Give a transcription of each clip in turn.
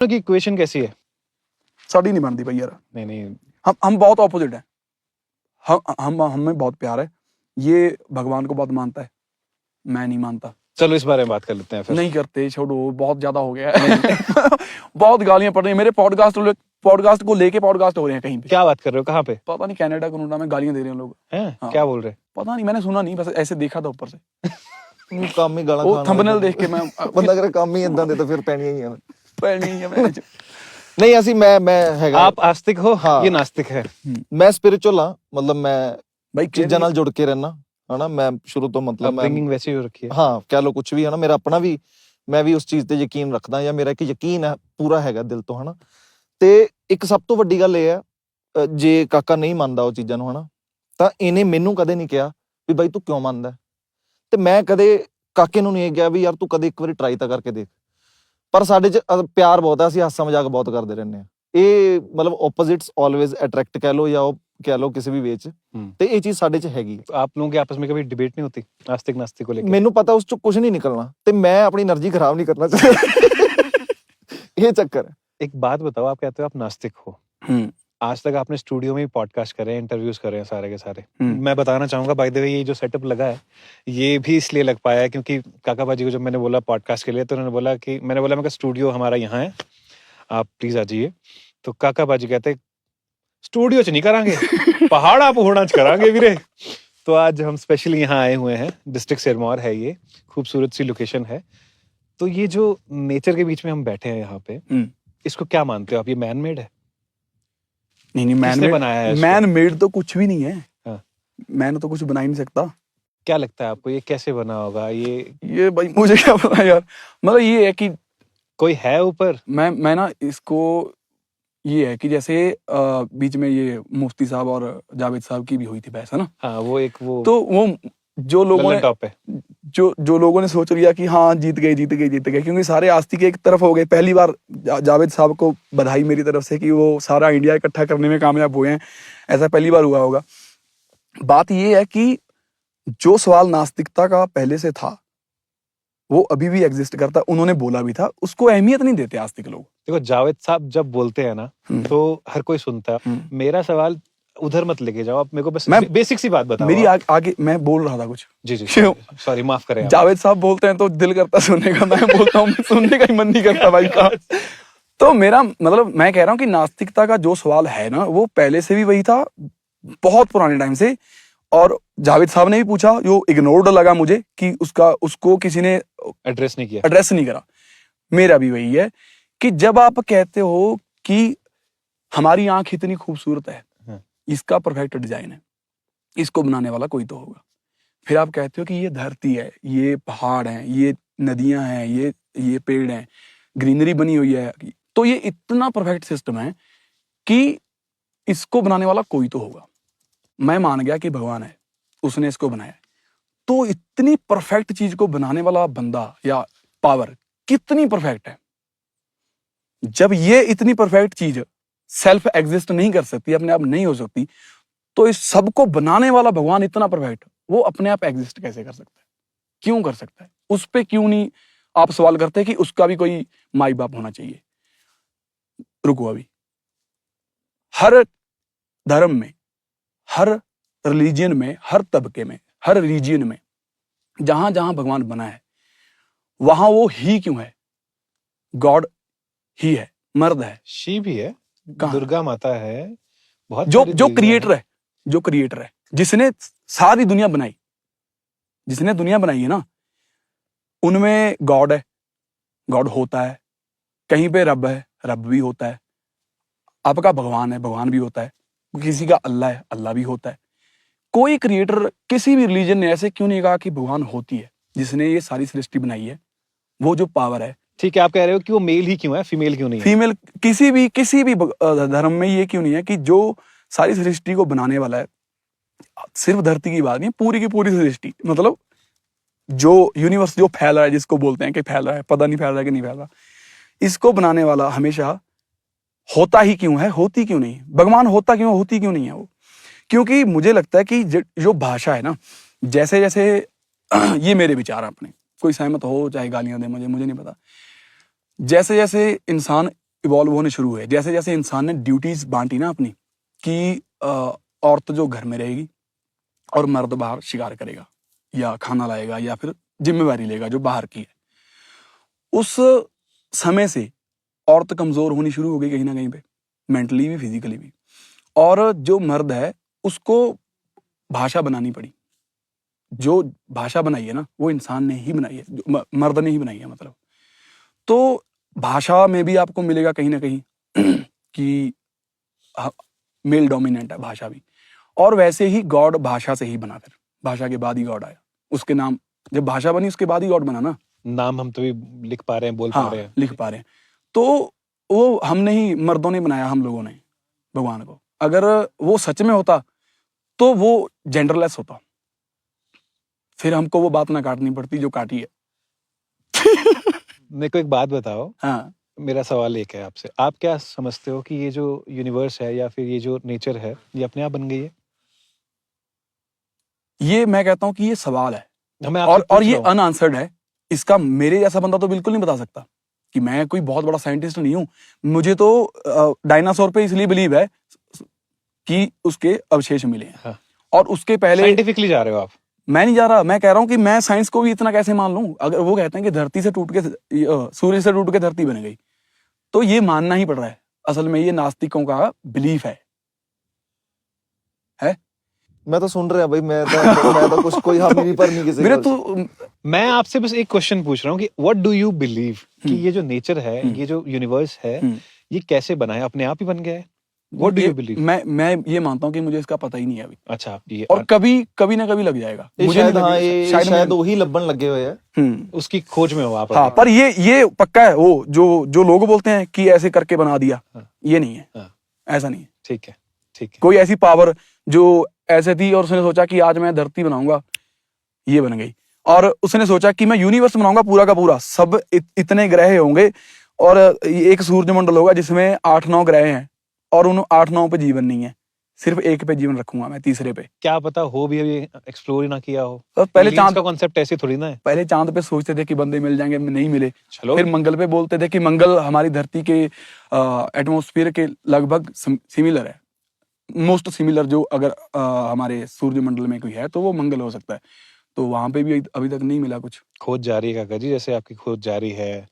की इक्वेशन कैसी है? साड़ी नहीं बनती भाई यार। नहीं हम बहुत ऑपोजिट हैं। हम हमें बहुत प्यार है। ये भगवान को बहुत मानता है, मैं नहीं मानता। चलो इस बारे में बात कर लेते हैं फिर। नहीं करते, छोड़ो, बहुत ज्यादा हो गया है। बहुत गालियां पड़ रही हैं मेरे पॉडकास्ट को लेके पॉडकास्ट हो रहे हैं कहीं पे। क्या बात कर रहे हो? कहाँ पे? पता नहीं, कनाडा कनाडा में गालियां दे रहे हैं लोग। हैं? हाँ। क्या बोल रहे? पता नहीं, मैंने सुना नहीं, बस ऐसे देखा था ऊपर से। ਕੰਮ ਹੀ ਗਾਲਾਂ वो ਖਾਣਾ थंबनेल देख के मैं ਬੰਦਾ ਕਰੇ ਕੰਮ ਹੀ ਇਦਾਂ ਦੇ ਤਾਂ ਫਿਰ ਪੈਣੀਆਂ ਹੀ ਆ। नहीं है मैं। ਨਹੀਂ ਅਸੀਂ ਮੈਂ ਹੈਗਾ आप आस्तिक हो, हाँ। ये नास्तिक है। ਮੈਂ ਸਪਿਰਿਚੁਅਲ ਆ, ਮਤਲਬ ਮੈਂ भाई ਚੀਜ਼ਾਂ ਨਾਲ ਜੁੜ ਕੇ ਰਹਿਣਾ ਹਨਾ। ਮੈਂ ਸ਼ੁਰੂ ਤੋਂ ਮਤਲਬ ਮੈਂ अपब्रिंगिंग वैसी हो रखी है। ਹਾਂ ਕਹਿ ਲੋ ਕੁਝ ਵੀ ਹਨਾ। ਮੇਰਾ ਆਪਣਾ ਵੀ ਮੈਂ ਵੀ ਉਸ ਚੀਜ਼ ਤੇ ਯਕੀਨ ਰੱਖਦਾ, ਜਾਂ ਮੇਰਾ ਇੱਕ ਯਕੀਨ ਹੈ ਪੂਰਾ ਹੈਗਾ ਦਿਲ ਤੋਂ ਹਨਾ। ਤੇ ਇੱਕ ਸਭ ਤੋਂ ਵੱਡੀ ਗੱਲ ਇਹ ਹੈ, ਜੇ ਕਾਕਾ ਨਹੀਂ ਮੰਨਦਾ ਉਹ ਚੀਜ਼ਾਂ ਨੂੰ ਹਨਾ, ਤਾਂ ਇਹਨੇ ਮੈਨੂੰ ਕਦੇ ਨਹੀਂ ਕਿਹਾ ਵੀ ਬਾਈ ਤੂੰ ਕਿਉਂ ਮੰਨਦਾ, ਤੇ ਮੈਂ ਕਦੇ ਕਾਕੇ ਨੂੰ ਨਹੀਂ ਇਹ ਕਿਹਾ ਵੀ ਯਾਰ ਤੂੰ ਕਦੇ ਇੱਕ ਵਾਰੀ ਟਰਾਈ ਤਾਂ ਕਰਕੇ ਦੇਖ। ਪਰ ਸਾਡੇ 'ਚ ਪਿਆਰ ਬਹੁਤ ਹੈ, ਅਸੀਂ ਹਾਸਾ ਮਜ਼ਾਕ ਬਹੁਤ ਕਰਦੇ ਰਹਿੰਦੇ ਹਾਂ। ਇਹ ਮਤਲਬ ਆਪੋਜ਼ਿਟਸ ਆਲਵੇਜ਼ ਅਟਰੈਕਟ ਕਹਿ ਲੋ, ਜਾਂ ਉਹ ਕਹਿ ਲੋ ਕਿਸੇ ਵੀ ਵੇ 'ਚ, ਤੇ ਇਹ ਚੀਜ਼ ਸਾਡੇ 'ਚ ਹੈਗੀ। तो आप लोगों के आपस में कभी डिबेट नहीं होती आस्तिक नास्तिक को लेकर? ਮੈਨੂੰ ਪਤਾ ਉਸ 'ਚੋਂ ਕੁਝ ਨਹੀਂ ਨਿਕਲਣਾ, ਤੇ ਮੈਂ ਆਪਣੀ એનર્ਜੀ ਖਰਾਬ ਨਹੀਂ ਕਰਨਾ ਚਾਹੁੰਦਾ। ਇਹ ਚੱਕਰ ਹੈ। एक बात बताओ, आप कहते हो आप नास्तिक हो, आज तक आपने स्टूडियो में ही पॉडकास्ट करे हैं, इंटरव्यूज करे हैं सारे के सारे। मैं बताना चाहूंगा बाय द वे, ये जो सेटअप लगा है ये भी इसलिए लग पाया है क्योंकि काका बाजी को जब मैंने बोला पॉडकास्ट के लिए, तो उन्होंने बोला कि मैं स्टूडियो हमारा यहाँ है, आप प्लीज आ जाइए। तो काका बाजी कहते स्टूडियो च नहीं करांगे, पहाड़ा पहुड़ा च करांगे वीरे। तो आज हम स्पेशली यहाँ आए हुए हैं, डिस्ट्रिक्ट सिरमौर है, ये खूबसूरत सी लोकेशन है। तो ये जो नेचर के बीच में हम बैठे हैं यहाँ पे, इसको क्या मानते हो आप? ये मैन मेड है? नहीं, किसने बनाया है इसको? मैन मेड तो कुछ भी नहीं है। हाँ। मैंने तो कुछ बना ही नहीं सकता। क्या लगता है आपको ये कैसे बना होगा? ये भाई मुझे क्या पता यार। मतलब ये है कि कोई है ऊपर? मैं ना इसको, ये है कि जैसे बीच में ये मुफ्ती साहब और जावेद साहब की भी हुई थी बहस, है ना? हाँ, वो एक वो तो वो जो लोगों ने टॉप है, जो लोगों ने सोच लिया कि हाँ जीत गए, क्योंकि सारे आस्तिक एक तरफ हो गए। पहली बार जावेद साहब को बधाई मेरी तरफ से कि वो सारा इंडिया इकट्ठा करने में कामयाब हुए हैं, ऐसा पहली बार हुआ होगा। बात ये है कि जो सवाल नास्तिकता का पहले से था वो अभी भी एग्जिस्ट करता, उन्होंने बोला भी था, उसको अहमियत नहीं देते आस्तिक लोग। देखो जावेद साहब जब बोलते हैं ना तो हर कोई सुनता है। मेरा सवाल उधर मत लेके जाओ आप, मेरे को बस बेसिक सी बात बताओ। मेरी आगे मैं बोल रहा था कुछ। जी सॉरी, माफ करें। जावेद साहब बोलते हैं तो दिल करता सुनने का, मैं बोलता हूँ सुनने का ही मन नहीं करता भाई का। तो मेरा मतलब, मैं कह रहा हूँ कि नास्तिकता का जो सवाल है ना, वो पहले से भी वही था, बहुत पुराने टाइम से। और जावेद साहब ने भी पूछा, जो इग्नोर्ड लगा मुझे कि उसको किसी ने एड्रेस नहीं करा। मेरा भी वही है कि जब आप कहते हो कि हमारी आंख इतनी खूबसूरत है, इसका परफेक्ट डिजाइन है, इसको बनाने वाला कोई तो होगा। फिर आप कहते हो कि ये धरती है, ये पहाड़ हैं, ये नदियां हैं, ये पेड़ हैं, ग्रीनरी बनी हुई है, तो ये इतना परफेक्ट सिस्टम है कि इसको बनाने वाला कोई तो होगा। मैं मान गया कि भगवान है, उसने इसको बनाया। तो इतनी परफेक्ट चीज को बनाने वाला बंदा या पावर कितनी परफेक्ट है। जब ये इतनी परफेक्ट चीज सेल्फ एग्जिस्ट नहीं कर सकती, अपने आप नहीं हो सकती, तो इस सबको बनाने वाला भगवान इतना परफेक्ट, वो अपने आप एग्जिस्ट कैसे कर सकता है? क्यों कर सकता है? उस पे क्यों नहीं आप सवाल करते कि उसका भी कोई माई बाप होना चाहिए? रुको, अभी हर धर्म में, हर रिलीजन में, हर तबके में, हर रीजन में जहां जहां भगवान बना है, वहां वो ही क्यों है? गॉड ही है, मर्द है, शिव ही है, दुर्गा माता है, बहुत जो क्रिएटर है, जिसने सारी दुनिया बनाई, जिसने दुनिया बनाई है ना, उनमें गॉड है, गॉड होता है। कहीं पे रब है, रब भी होता है। आपका भगवान है, भगवान भी होता है। किसी का अल्लाह है, अल्लाह भी होता है। कोई क्रिएटर किसी भी रिलीजन ने ऐसे क्यों नहीं कहा कि भगवान होती है, जिसने ये सारी सृष्टि बनाई है, वो जो पावर है। ठीक है, आप कह रहे हो कि वो मेल ही क्यों है, फीमेल क्यों नहीं है? फीमेल किसी भी धर्म में ये क्यों नहीं है कि जो सारी सृष्टि को बनाने वाला है, सिर्फ धरती की बात नहीं, पूरी की पूरी सृष्टि, मतलब जो यूनिवर्स जो फैल रहा है, जिसको बोलते हैं कि फैल रहा है, पता नहीं फैल रहा है कि नहीं फैल रहा, इसको बनाने वाला हमेशा होता ही क्यों है, होती क्यों नहीं? भगवान होता क्यों, होती क्यों नहीं है वो? क्योंकि मुझे लगता है कि जो भाषा है ना, जैसे जैसे ये मेरे विचार अपने, कोई सहमत हो चाहे गालियां दे, मुझे नहीं पता। जैसे जैसे इंसान इवॉल्व होने शुरू हुए। जैसे जैसे इंसान ने ड्यूटीज बांटी ना अपनी, कि औरत जो घर में रहेगी और मर्द बाहर शिकार करेगा या खाना लाएगा या फिर जिम्मेवारी लेगा जो बाहर की है, उस समय से औरत कमजोर होनी शुरू हो गई कहीं ना कहीं पे, मेंटली भी फिजिकली भी। और जो मर्द है उसको भाषा बनानी पड़ी। जो भाषा बनाई है ना वो इंसान ने ही बनाई है, मर्द ने ही बनाई है मतलब। तो भाषा में भी आपको मिलेगा कहीं ना कहीं कि मेल डोमिनेंट है भाषा भी। और वैसे ही गॉड भाषा से ही बना, फिर भाषा के बाद ही गॉड आया। उसके नाम जब भाषा बनी उसके बाद ही गॉड बना ना। नाम हम तो भी लिख पा रहे हैं, बोल पा रहे हैं, लिख पा रहे हैं। तो वो हमने ही, मर्दों ने बनाया, हम लोगों ने भगवान को। अगर वो सच में होता तो वो जेंडरलेस होता, फिर हमको वो बात ना काटनी पड़ती जो काटी है। मेरे को एक बात बताओ। हाँ, मेरा सवाल एक है आपसे, आप क्या समझते हो कि ये जो यूनिवर्स है या फिर ये जो नेचर है ये अपने आप बन गई है? ये मैं कहता हूँ कि ये सवाल है मैं आपसे और पूछ ये रहा हूँ। अनआंसर्ड है। इसका मेरे जैसा बंदा तो बिल्कुल नहीं बता सकता, कि मैं कोई बहुत बड़ा साइंटिस्ट नहीं हूँ। मुझे तो डायनासोर पे इसलिए बिलीव है कि उसके अवशेष मिले हैं। हाँ। और उसके पहले साइंटिफिकली जा रहे हो आप? मैं नहीं जा रहा, मैं कह रहा हूँ कि मैं साइंस को भी इतना कैसे मान लूं। अगर वो कहते हैं कि धरती से टूट के सूर्य से टूट के धरती बन गई, तो ये मानना ही पड़ रहा है। असल में ये नास्तिकों का बिलीफ है। मैं तो सुन रहा भाई, मैं तो कुछ कोई हामी नहीं पर नहीं किसी मेरे को। तो मैं आपसे बस एक क्वेश्चन पूछ रहा हूँ कि व्हाट डू यू बिलीव कि ये जो नेचर है, ये जो यूनिवर्स है, ये कैसे बना है? अपने आप ही बन गया है? What do you believe? मैं ये मानता हूँ कि मुझे इसका पता ही नहीं है अभी। अच्छा, आप ये और कभी ना कभी लग जाएगा। मुझे शायद, नहीं हाँ, लगे- ये शायद वही लब्बन लगे हुए हैं। उसकी खोज में हो आप हाँ, अभी। पर ये पक्का है। वो जो लोग बोलते हैं कि ऐसे करके बना दिया, ये नहीं है। हाँ। ऐसा नहीं है। ठीक है, ठीक है। कोई ऐसी पावर जो ऐसे थी और उसने सोचा कि आज मैं धरती बनाऊंगा, ये बन गई। और उसने सोचा कि मैं यूनिवर्स बनाऊंगा पूरा का पूरा, सब इतने ग्रह होंगे और एक सूर्यमंडल होगा जिसमें 8-9 ग्रह हैं और उन 8-9 पे जीवन नहीं है, सिर्फ एक पे जीवन रखूंगा मैं, तीसरे पे। क्या पता हो भी अभी एक्सप्लोर ही ना किया हो। तो पहले Aliens चांद का कॉन्सेप्ट ऐसे थोड़ी ना है। पहले चांद पे सोचते थे कि बंदे मिल जाएंगे, नहीं मिले। चलो, फिर मंगल पे बोलते थे कि मंगल हमारी धरती के एटमॉस्फेयर के लगभग सिमिलर है, मोस्ट सिमिलर। जो अगर हमारे सूर्यमंडल में कोई है तो वो मंगल हो सकता है। तो वहां पे भी अभी तक नहीं मिला कुछ। खोज जारी है काका जी, जैसे आपकी खोज जारी है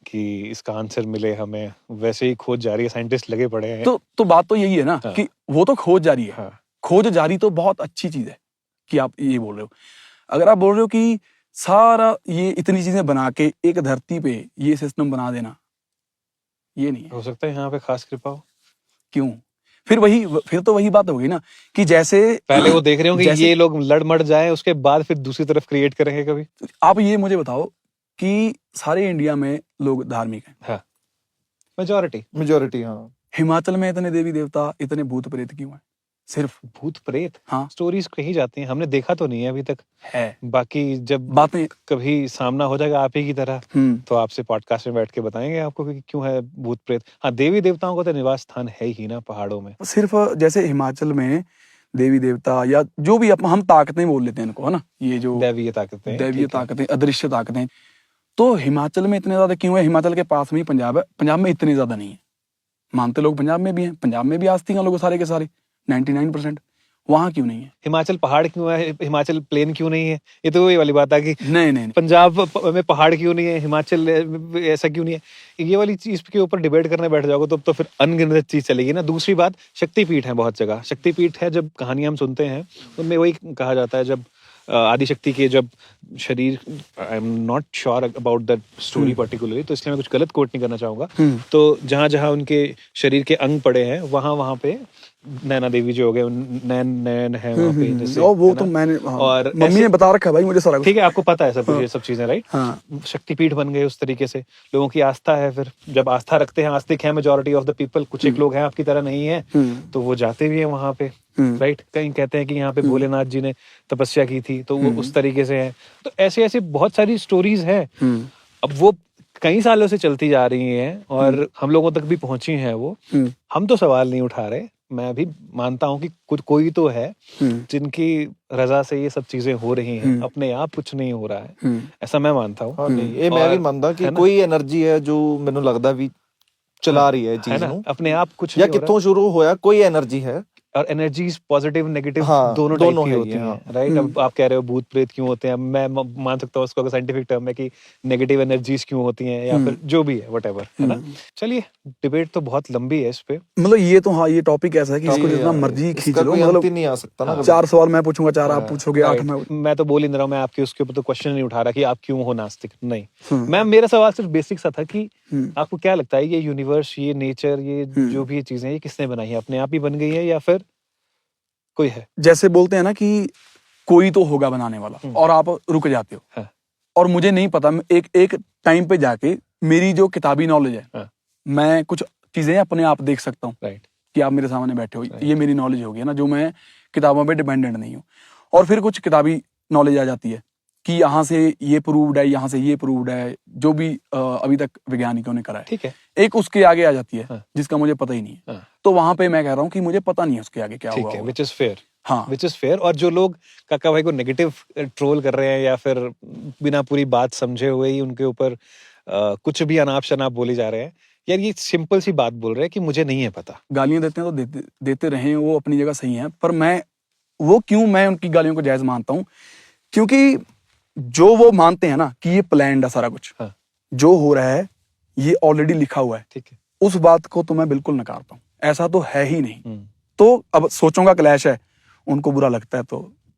कि इसका आंसर मिले हमें, वैसे ही खोज जारी है, साइंटिस्ट लगे पड़े हैं। तो बात तो यही है ना, हाँ। कि वो तो खोज जारी है। हाँ। खोज जारी तो बहुत अच्छी चीज है कि आप ये बोल रहे हो। अगर आप बोल रहे हो कि सारा ये इतनी चीजें बना के एक धरती पे ये सिस्टम बना देना, ये नहीं है। हो सकता है यहाँ पे खास कृपा हो। क्यों? फिर तो वही बात हो गई ना, कि जैसे पहले वो देख रहे हो कि जैसे- ये लोग लड़ मड़ जाए, उसके बाद फिर दूसरी तरफ क्रिएट करेंगे कभी। आप ये मुझे बताओ कि सारे इंडिया में लोग धार्मिक हैं। हाँ, मेजोरिटी। हाँ। हिमाचल में इतने देवी देवता, इतने भूत प्रेत क्यों हैं? सिर्फ भूत प्रेत, हाँ स्टोरीज कही जाती हैं, हमने देखा तो नहीं है अभी तक। है। बाकी जब बातें कभी सामना हो जाएगा आप ही की तरह, तो आपसे पॉडकास्ट में बैठ के बताएंगे आपको कि क्यों है भूत प्रेत। हाँ, देवी देवताओं का तो निवास स्थान है ही ना पहाड़ों में। सिर्फ जैसे हिमाचल में देवी देवता या जो भी हम ताकतें बोल लेते हैं इनको, है ना, ये जो दैवीय ताकतें, दैवीय ठीक है। ताकतें, अदृश्य ताकतें, तो हिमाचल में इतने ज्यादा क्यों है? हिमाचल के पास में ही पंजाब है, पंजाब में इतने ज्यादा नहीं है। मानते लोग पंजाब में भी हैं, पंजाब में भी आस्तिक हैं लोग सारे के सारे 99%। वहां क्यों नहीं है? हिमाचल पहाड़ क्यों है, हिमाचल प्लेन क्यों नहीं है? ये तो वही वाली बात है कि नहीं। पंजाब में पहाड़ क्यों नहीं है, हिमाचल ऐसा क्यों नहीं है। ये वाली चीज के ऊपर डिबेट करने बैठ जाओगे तो फिर अनगिनत चीज चलेगी ना। दूसरी बात, शक्तिपीठ है बहुत जगह। शक्तिपीठ है, जब कहानियां हम सुनते हैं उनमें वही कहा जाता है, जब आदिशक्ति के जब शरीर, I am not sure about that story particularly, तो इसलिए मैं कुछ गलत कोट नहीं करना चाहूंगा। तो जहां जहां उनके शरीर के अंग पड़े हैं वहां पे नैना देवी जो हो गए, नैन है वहां पे जैसे, वो है तो ना? मैंने और मम्मी ने बता रखा है भाई मुझे सारा कुछ। ठीक है, आपको पता है सब ये सब चीजें, राइट? हाँ। शक्तिपीठ बन गए उस तरीके से, लोगों की आस्था है। फिर जब आस्था रखते हैं, आस्तिक है मेजोरिटी ऑफ द पीपल, कुछ एक लोग हैं आपकी तरह नहीं है, तो वो जाते भी हैं वहां पे, राइट? कहीं कहते हैं कि यहाँ पे भोलेनाथ जी ने तपस्या की थी, तो वो उस तरीके से है। तो ऐसे ऐसे बहुत सारी स्टोरीज हैं। अब वो कई सालों से चलती जा रही हैं और हम लोगों तक भी पहुंची हैं वो। हम तो सवाल नहीं उठा रहे। मैं भी मानता हूं कि कोई तो है जिनकी रजा से ये सब चीजें हो रही हैं, अपने आप कुछ नहीं हो रहा है, ऐसा मैं मानता हूँ। हाँ, नहीं, ये मैं भी मानता कि कोई एनर्जी है जो मैंने लगता भी ਚਲਾ ਰਹੀ ਹੈ ਇਹ है ਚੀਜ਼ ना, ਨੂੰ अपने आप कुछ ਜਾਂ नहीं हो रहा ਕਿੱਥੋਂ ਸ਼ੁਰੂ ਹੋਇਆ ਕੋਈ એનર્ਜੀ है और एनर्जीज पॉजिटिव नेगेटिव हाँ, दोनों टाइप दोनों की है होती ये, हैं, हाँ। राइट। अब आप कह रहे हो भूत प्रेत क्यों होते हैं, मैं मान सकता हूँ उसको अगर साइंटिफिक टर्म है कि नेगेटिव एनर्जीज क्यों होती हैं या फिर जो भी है व्हाटएवर, है ना। चलिए, डिबेट तो बहुत लंबी है इस पे, मतलब ये तो हाँ, ये टॉपिक ऐसा है कि इसको ये जितना यार, मर्जी खींच इसका लो, कोई अंत मतलब ही नहीं आ सकता ना कभी। 4 सवाल मैं पूछूंगा, 4 आप हाँ, पूछोगे, 8 right। मैं। मैं तो बोल ही नहीं रहा हूँ, मैं आपके उसके ऊपर तो क्वेश्चन नहीं उठा रहा कि आप क्यों हो नास्तिक, नहीं। हम्म। मैं मेरा सवाल सिर्फ बेसिक सा था कि हम्म। आपको क्या लगता है ये यूनिवर्स, ये नेचर, ये जो भी चीजें ये किसने बनाई है, अपने आप ही बन गई है या फिर कोई है? जैसे बोलते हैं ना कि कोई तो होगा बनाने वाला, और आप रुक जाते हो। हाँ। और मुझे नहीं पता, एक एक टाइम पे जाके मेरी जो किताबी नॉलेज है, हाँ। मैं कुछ चीजें अपने आप देख सकता हूँ, राइट, कि आप मेरे सामने बैठे हो, ये मेरी नॉलेज होगी ना, जो मैं किताबों पे डिपेंडेंट नहीं हूँ। और फिर कुछ किताबी नॉलेज आ जाती है कि यहाँ से ये प्रूव्ड है, यहाँ से ये प्रूव्ड है, जो भी अभी तक वैज्ञानिकों ने करा है, ठीक है। एक उसके आगे आ जाती है, हाँ। जिसका मुझे पता ही नहीं है। हाँ। तो वहां पे मैं कह रहा हूँ कि मुझे पता नहीं है उसके आगे क्या ठीक हुआ है, होगा। विच इज फेयर, हाँ, विच इज फेयर। और जो लोग काका भाई को नेगेटिव ट्रोल कर रहे हैं या फिर बिना पूरी बात समझे हुए ही उनके ऊपर कुछ भी अनाप शनाप बोले जा रहे हैं, यार ये सिंपल सी बात बोल रहे हैं कि मुझे नहीं है पता। गालियां देते हैं तो देते रहे, वो अपनी जगह सही है, पर मैं उनकी गालियों को जायज मानता हूँ, क्योंकि जो वो मानते हैं ना कि ये प्लान्ड है सारा कुछ, हाँ। जो हो रहा है ये ऑलरेडी लिखा हुआ है, ठीक है। उस बात को तो मैं बिल्कुल नकारता हूँ, ऐसा तो है ही नहीं। हम्म। तो अब सोचों का क्लैश है, उनको बुरा लगता है तो